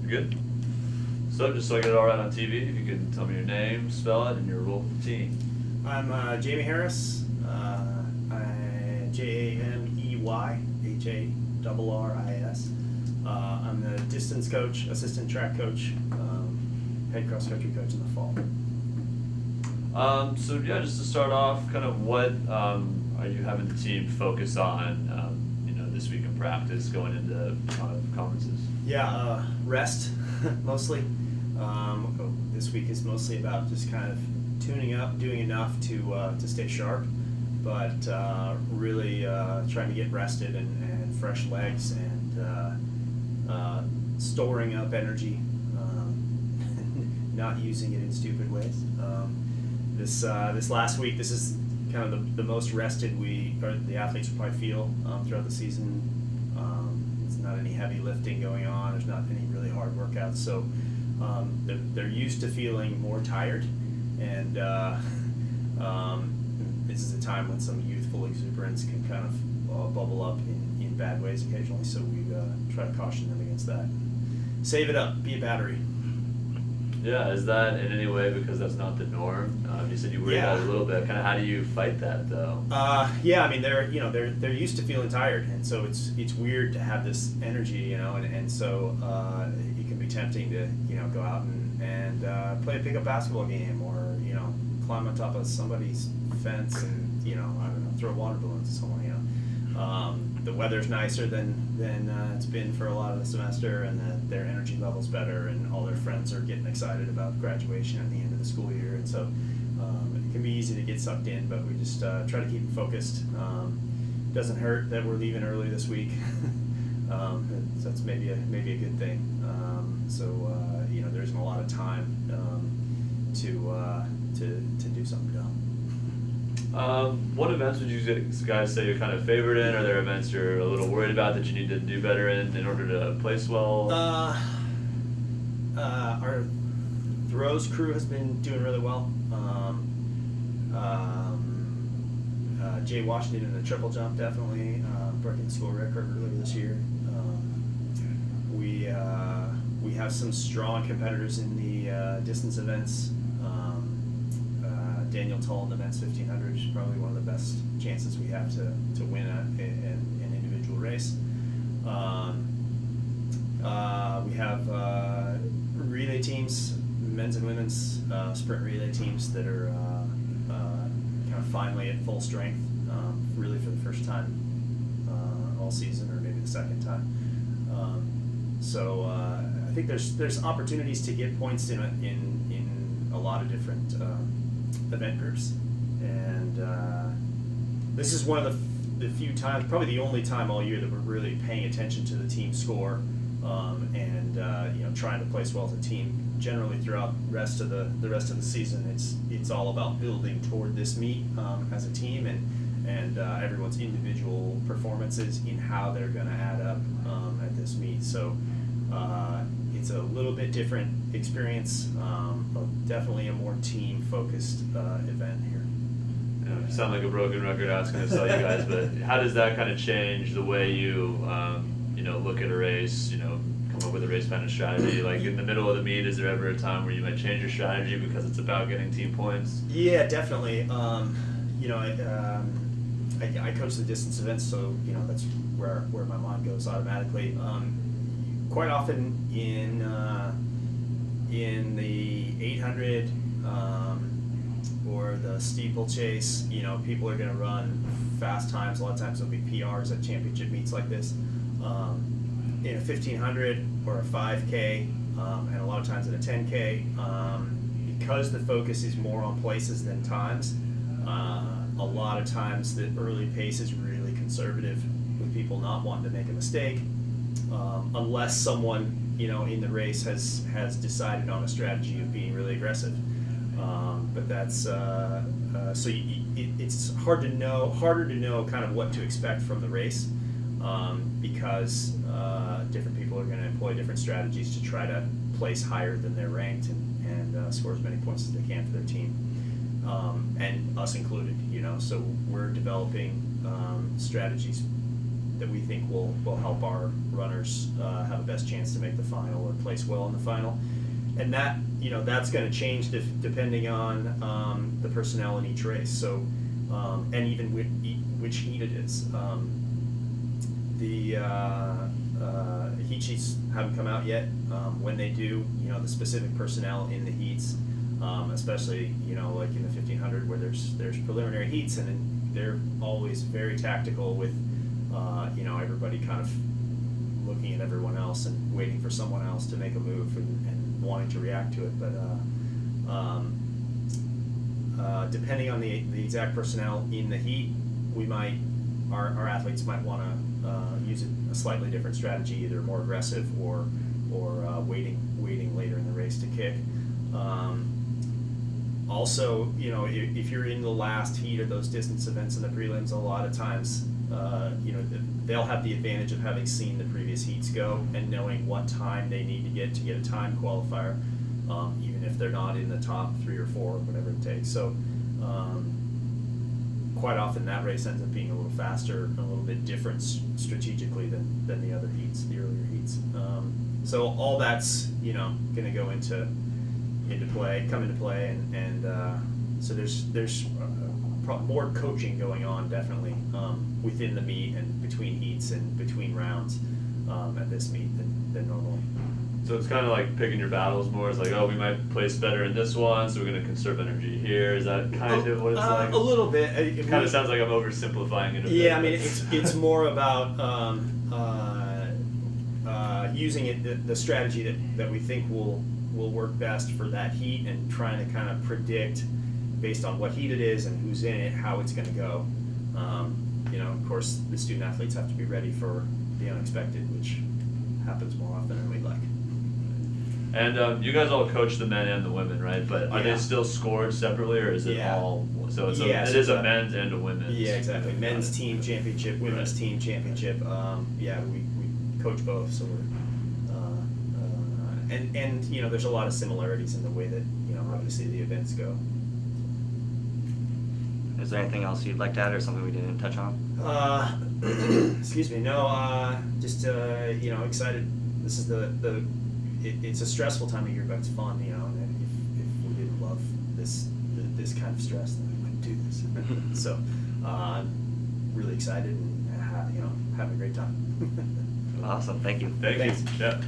You're good? So, just so I get it all right on TV, if you could tell me your name, spell it, and your role for the team. I'm Jamey Harris. Jamey Harris. I'm the distance coach, assistant track coach, head cross country coach in the fall. So yeah, just to start off, kind of what are you having the team focus on, this week in practice going into conferences? Yeah, rest mostly. This week is mostly about just kind of tuning up, doing enough to stay sharp, but really trying to get rested and fresh legs and storing up energy, not using it in stupid ways. This last week, this is kind of the most rested the athletes will probably feel throughout the season. There's not any heavy lifting going on. There's not any really hard workouts, so they're used to feeling more tired, and this is a time when some youthful exuberance can kind of bubble up in bad ways occasionally. So we try to caution them against that. Save it up. Be a battery. Yeah, is that in any way because that's not the norm? You said you worry about it a little bit. Kind of, how do you fight that though? Yeah, I mean they're used to feeling tired, and so it's weird to have this energy, and so it can be tempting to go out and play a pickup basketball game, or climb on top of somebody's fence and I don't know, throw water balloons at someone. The weather's nicer than it's been for a lot of the semester, and their energy level's better, and all their friends are getting excited about graduation at the end of the school year, and so it can be easy to get sucked in, but we just try to keep it focused. Doesn't hurt that we're leaving early this week. That's maybe a good thing. There isn't a lot of time to do something dumb. What events would you guys say you're kind of favored in? Are there events you're a little worried about that you need to do better in order to place well? Our throws crew has been doing really well. Jay Washington in the triple jump, definitely breaking the school record earlier this year. We have some strong competitors in the distance events. Daniel Tull in the men's 1500 is probably one of the best chances we have to win an individual race. We have relay teams, men's and women's sprint relay teams that are kind of finally at full strength, really for the first time all season, or maybe the second time. I think there's opportunities to get points in a lot of different event groups, and this is one of the few times, probably the only time all year, that we're really paying attention to the team score, and trying to place well as a team. Generally, throughout the rest of the season, it's all about building toward this meet as a team, and everyone's individual performances in how they're going to add up at this meet. So it's a little bit different experience, but definitely a more team-focused event here. You sound like a broken record asking to tell you guys, but how does that kind of change the way you look at a race, come up with a race plan and strategy? Like in the middle of the meet, is there ever a time where you might change your strategy because it's about getting team points? Yeah, definitely. I coach the distance events, so that's where my mind goes automatically. Quite often in the 800 or the steeplechase, people are going to run fast times. A lot of times there'll be PRs at championship meets like this. In a 1500 or a 5K, and a lot of times in a 10K, because the focus is more on places than times, a lot of times the early pace is really conservative, with people not wanting to make a mistake, unless someone in the race has decided on a strategy of being really aggressive. But that's it's harder to know kind of what to expect from the race, because different people are going to employ different strategies to try to place higher than they're ranked and score as many points as they can for their team, and us included. So we're developing strategies that we think will help our runners have a best chance to make the final or place well in the final. And that, that's going to change depending on the personnel in each race. So, and even which heat it is. The heat sheets haven't come out yet. When they do, the specific personnel in the heats, especially like in the 1500 where there's preliminary heats, and then they're always very tactical with everybody kind of looking at everyone else and waiting for someone else to make a move and wanting to react to it. But depending on the exact personnel in the heat, our athletes might want to use a slightly different strategy, either more aggressive or waiting later in the race to kick. Also, if you're in the last heat of those distance events in the prelims, a lot of times, they'll have the advantage of having seen the previous heats go and knowing what time they need to get a time qualifier, even if they're not in the top 3 or 4 or whatever it takes. So quite often that race ends up being a little faster, a little bit different strategically than the other heats, the earlier heats. So all that's going to go into play, and so there's more coaching going on definitely within the meet and between heats and between rounds at this meet than normally. So it's kind of like picking your battles more. It's like, oh, we might place better in this one, so we're going to conserve energy here. Is that kind of what it's like? A little bit. It kind of sounds like I'm oversimplifying it a bit. Yeah, I mean, it's more about using it, the strategy that we think will work best for that heat, and trying to kind of predict based on what heat it is and who's in it, how it's going to go. Of course, the student athletes have to be ready for the unexpected, which happens more often than we'd like. And you guys all coach the men and the women, right? But are Yeah. they still scored separately, or is it all? So it's Yeah, it so is a men's and a women's. Yeah, exactly. Men's team championship, women's Right. team championship. We coach both, so we're and there's a lot of similarities in the way that obviously the events go. Is there anything else you'd like to add, or something we didn't touch on? Excuse me. No, just excited. This is it's a stressful time of year, but it's fun. And if we didn't love this kind of stress, then we wouldn't do this. So, I'm really excited and having a great time. Awesome, thank you. Thank you. Thanks. Yeah.